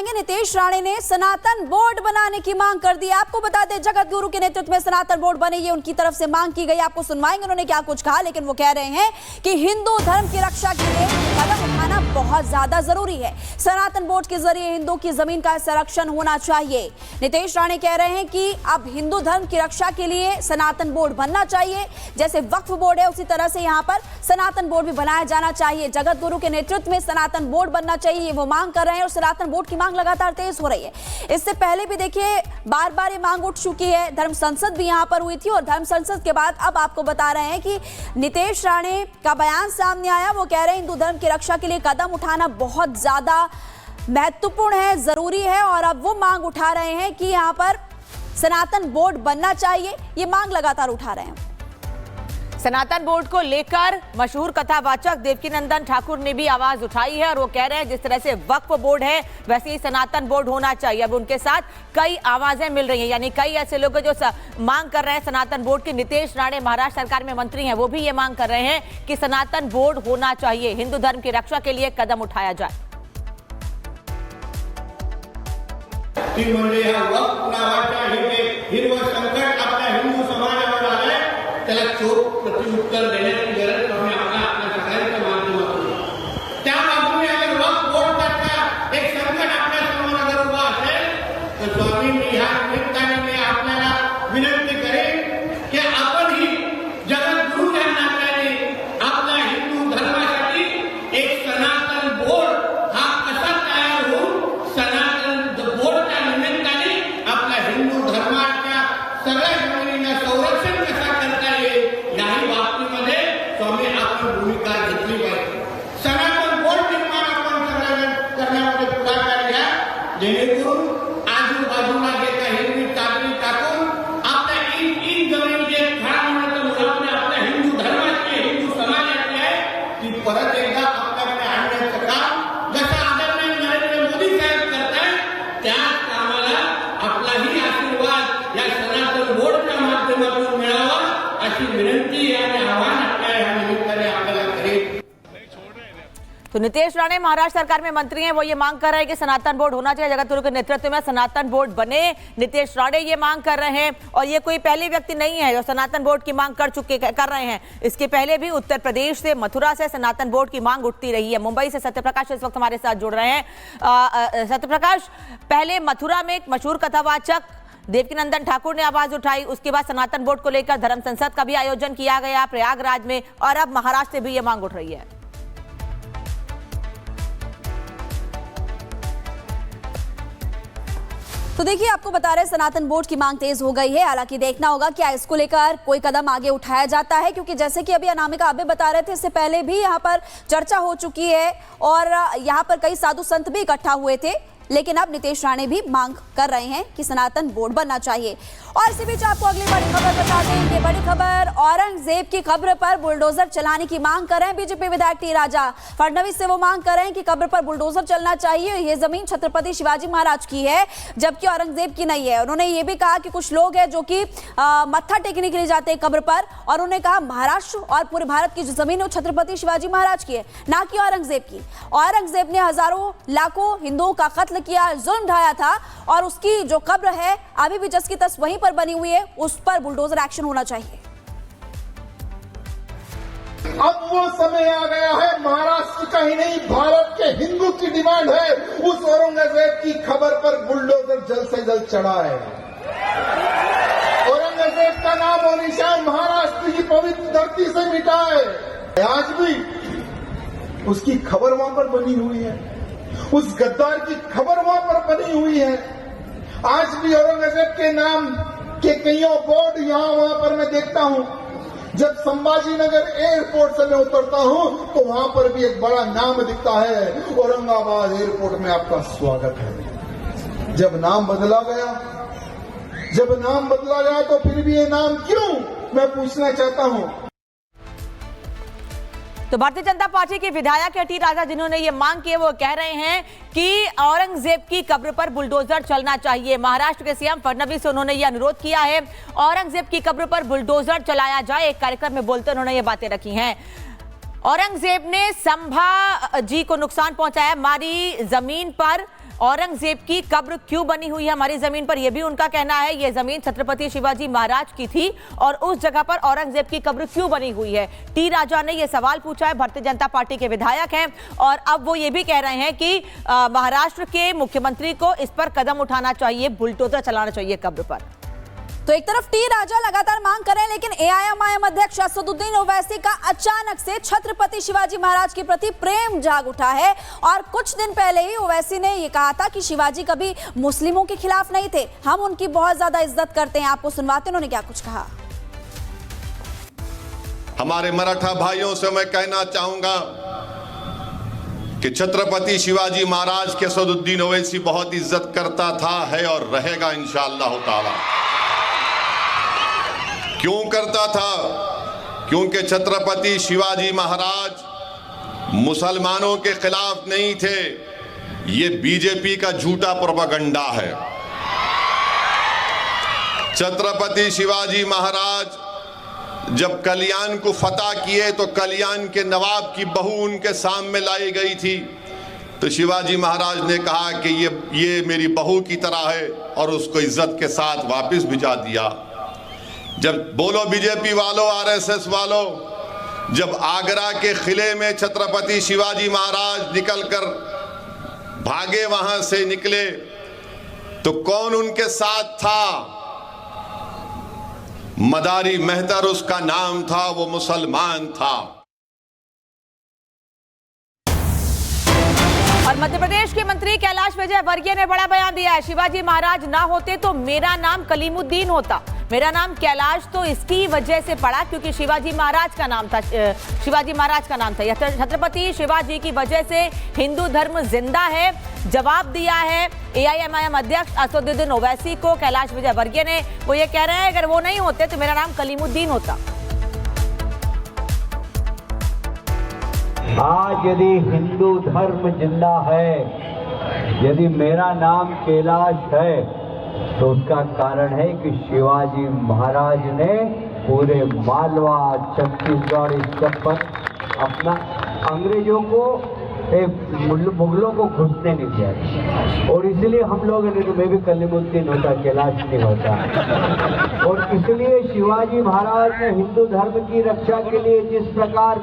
सुनाएंगे। नीतीश राणे ने सनातन बोर्ड बनाने की मांग कर दी। आपको बता दें, जगत गुरु के नेतृत्व में सनातन बोर्ड बने, ये उनकी तरफ से मांग की गई। आपको सुनवाएंगे उन्होंने क्या कुछ कहा, लेकिन वो कह रहे हैं कि हिंदू धर्म की रक्षा के लिए कदम उठाना बहुत ज्यादा जरूरी है। सनातन बोर्ड के जरिए हिंदू की जमीन का संरक्षण होना चाहिए। नीतीश राणे कह रहे हैं कि अब हिंदू धर्म की रक्षा के लिए सनातन बोर्ड बनना चाहिए। जैसे वक्फ बोर्ड है, उसी तरह से यहाँ पर सनातन बोर्ड भी बनाया जाना चाहिए। जगत गुरु के नेतृत्व में सनातन बोर्ड बनना चाहिए, ये वो मांग कर रहे हैं और सनातन बोर्ड की मांग लगातार तेज हो रही है। इससे पहले भी देखिए बार बार ये मांग उठ चुकी है। धर्म संसद भी यहां पर हुई थी और धर्म संसद के बाद अब आपको बता रहे हैं कि नीतीश राणे का बयान सामने आया। वो कह रहे हैं हिंदू धर्म की रक्षा के लिए कदम उठाना बहुत ज्यादा महत्वपूर्ण है, जरूरी है, और अब वो मांग उठा रहे हैं कि यहां पर सनातन बोर्ड बनना चाहिए। ये मांग लगातार उठा रहे हैं। सनातन बोर्ड को लेकर मशहूर कथावाचक देवकीनंदन ठाकुर ने भी आवाज उठाई है और वो कह रहे हैं जिस तरह से वक्फ बोर्ड है वैसे ही सनातन बोर्ड होना चाहिए। अब उनके साथ कई आवाजें मिल रही हैं, यानी कई ऐसे लोग जो मांग कर रहे हैं सनातन बोर्ड की। नीतीश राणे महाराष्ट्र सरकार में मंत्री हैं, वो भी ये मांग कर रहे हैं कि सनातन बोर्ड होना चाहिए, हिंदू धर्म की रक्षा के लिए कदम उठाया जाए। त्याला चोख प्रत्युत्तर देण्याची गरज आम्ही आपल्या सगळ्यांच्या माध्यमातून त्या बाजूने अगर वक्फ बोर्डचा एक संकट आपल्या समोर अगर उभा असेल तर स्वामींनी ह्या निमित्ताने मी आपल्याला विनंती करेन की आपण ही जगद्गुरू या नात्याने आपल्या हिंदू धर्मासाठी एक सनातन बोर्ड हा कसा तयार होऊन सनातन बोर्डच्या निमित्ताने आपल्या हिंदू धर्माच्या सगळ्या जमिनींना संरक्षण स्वामी आपण भूमिका घेतली पाहिजे। सनातन बोर्ड निर्माण आपण करण्यामध्ये पुढाकार घ्या, जेणेकरून आजूबाजूला जे काही हिरवी चादरी टाकून आपल्या इन जमीन जे खरा म्हणतो आपल्या हिंदू धर्माची हिंदू समाजाची आहे ती परत एकदा आपल्याकडे आणण्याचं काम जसं आदरणीय नरेंद्र मोदी साहेब करतायत त्याच कामाला आपलाही आशीर्वाद या सनातन बोर्डच्या माध्यमातून मिळावा अशी विनंती आणि आवाहन तो नीतीश राणे महाराष्ट्र सरकार में मंत्री हैं, वो ये मांग कर रहे हैं कि सनातन बोर्ड होना चाहिए, जगत गुरु के नेतृत्व में सनातन बोर्ड बने। नीतीश राणे ये मांग कर रहे हैं और ये कोई पहले व्यक्ति नहीं है जो सनातन बोर्ड की मांग कर रहे हैं। इसके पहले भी उत्तर प्रदेश से, मथुरा से सनातन बोर्ड की मांग उठती रही है। मुंबई से सत्यप्रकाश इस वक्त हमारे साथ जुड़ रहे हैं। सत्यप्रकाश, पहले मथुरा में एक मशहूर कथावाचक देवकीनंदन ठाकुर ने आवाज उठाई, उसके बाद सनातन बोर्ड को लेकर धर्म संसद का भी आयोजन किया गया प्रयागराज में, और अब महाराष्ट्र से भी ये मांग उठ रही है। तो देखिए आपको बता रहे सनातन बोर्ड की मांग तेज हो गई है। हालांकि देखना होगा क्या इसको लेकर कोई कदम आगे उठाया जाता है, क्योंकि जैसे कि अभी अनामिका आबे बता रहे थे, इससे पहले भी यहाँ पर चर्चा हो चुकी है और यहाँ पर कई साधु संत भी इकट्ठा हुए थे। लेकिन अब नीतीश राणे भी मांग कर रहे हैं कि सनातन बोर्ड बनना चाहिए। और इसी बीच आपको अगली बड़ी खबर बता दें। ये बड़ी खबर, औरंगजेब की कब्र पर बुलडोजर चलाने की मांग कर रहे हैं बीजेपी विधायक टी राजा। फडणवीस से वो मांग कर रहे हैं कि कब्र पर बुलडोजर चलना चाहिए, ये जमीन छत्रपति शिवाजी महाराज की है जबकि औरंगजेब की नहीं है। उन्होंने ये भी कहा कि कुछ लोग हैं जो कि मत्था टेकने के लिए जाते हैं कब्र पर, और उन्होंने कहा महाराष्ट्र और पूरे भारत की जो जमीन है वो छत्रपति शिवाजी महाराज की है, ना कि औरंगजेब की। औरंगजेब ने हजारों लाखों हिंदुओं का कत्ल किया, जुल्म ढाया था, और उसकी जो कब्र है अभी भी जस की तस वहीं पर बनी हुई है, उस पर बुलडोजर एक्शन होना चाहिए। अब वो समय आ गया है, महाराष्ट्र का ही नहीं भारत के हिंदू की डिमांड है उस औरंगजेब की खबर पर बुलडोजर जल्द से जल्द चढ़ाए। औरंगजेब का नाम और निशान महाराष्ट्र की पवित्र धरती से मिटाए। आज भी उसकी खबर वहां पर बनी हुई है, उस गद्दार की खबर वहां पर बनी हुई है। आज भी औरंगजेब के नाम के कईयों बोर्ड यहां वहां पर मैं देखता हूं। जब संभाजीनगर एयरपोर्ट से मैं उतरता हूं तो वहां पर भी एक बड़ा नाम दिखता है, औरंगाबाद एयरपोर्ट में आपका स्वागत है। जब नाम बदला गया तो फिर भी ये नाम क्यों, मैं पूछना चाहता हूं। तो भारतीय जनता पार्टी के विधायक टी राजा जिन्होंने ये मांग की है, वो कह रहे हैं कि औरंगजेब की कब्र पर बुलडोजर चलना चाहिए। महाराष्ट्र के सीएम फडणवीस से उन्होंने ये अनुरोध किया है, औरंगजेब की कब्र पर बुलडोजर चलाया जाए। एक कार्यक्रम में बोलते उन्होंने ये बातें रखी हैं। औरंगजेब ने संभा जी को नुकसान पहुंचाया, हमारी जमीन पर औरंगजेब की कब्र क्यों बनी हुई है हमारी जमीन पर, यह भी उनका कहना है। यह जमीन छत्रपति शिवाजी महाराज की थी और उस जगह पर औरंगजेब की कब्र क्यों बनी हुई है। टी राजा ने यह सवाल पूछा है, भारतीय जनता पार्टी के विधायक हैं और अब वो ये भी कह रहे हैं कि महाराष्ट्र के मुख्यमंत्री को इस पर कदम उठाना चाहिए, बुलडोजर चलाना चाहिए कब्र पर। तो एक तरफ टी राजा लगातार मांग कर रहे हैं, लेकिन एआईएमआईएम अध्यक्ष असदुद्दीन ओवैसी का अचानक से छत्रपति शिवाजी महाराज के प्रति प्रेम जाग उठा है और कुछ दिन पहले ही ओवैसी ने यह कहा था कि शिवाजी कभी मुस्लिमों के खिलाफ नहीं थे, हम उनकी बहुत ज्यादा इज्जत करते हैं। आपको सुनवाते उन्होंने क्या कुछ कहा। हमारे मराठा भाइयों से मैं कहना चाहूंगा कि छत्रपति शिवाजी महाराज के असदुद्दीन ओवैसी बहुत इज्जत करता था, है और रहेगा इंशाअल्लाह ताला। क्यों करता था? क्योंकि छत्रपति शिवाजी महाराज मुसलमानों के खिलाफ नहीं थे। ये बीजेपी का झूठा प्रोपेगेंडा है। छत्रपति शिवाजी महाराज जब कल्याण को फतह किए तो कल्याण के नवाब की बहू उनके सामने लाई गई थी, तो शिवाजी महाराज ने कहा कि ये मेरी बहू की तरह है और उसको इज्जत के साथ वापस भिजा दिया। जब बोलो बीजेपी वालों, आरएसएस वालों, जब आगरा के किले में छत्रपति शिवाजी महाराज निकलकर भागे, वहां से निकले, तो कौन उनके साथ था? मदारी मेहतर उसका नाम था, वो मुसलमान था। और मध्य प्रदेश के मंत्री कैलाश विजयवर्गीय ने बड़ा बयान दिया है, शिवाजी महाराज ना होते तो मेरा नाम कलीमुद्दीन होता, मेरा नाम कैलाश तो इसकी वजह से पड़ा क्योंकि शिवाजी महाराज का नाम था, शिवाजी महाराज का नाम था। यह छत्रपति शिवाजी की वजह से हिंदू धर्म जिंदा है। जवाब दिया है एआईएमआईएम अध्यक्ष असदुद्दीन ओवैसी को कैलाश विजयवर्गीय ने। वो ये कह रहे हैं अगर वो नहीं होते तो मेरा नाम कलीमुद्दीन होता। आज यदि हिंदू धर्म जिंदा है, यदि मेरा नाम कैलाश है, तो उसका कारण है कि शिवाजी महाराज ने पूरे मालवा, छत्तीसगढ़, इस सब पर अपना अंग्रेजों को, मुगलों को घुसने नहीं दिया और इसलिए हम लोग मैं भी कलीमुद्दीन होता, कैलाश नहीं होता। और इसलिए शिवाजी महाराज ने हिंदू धर्म की रक्षा के लिए जिस प्रकार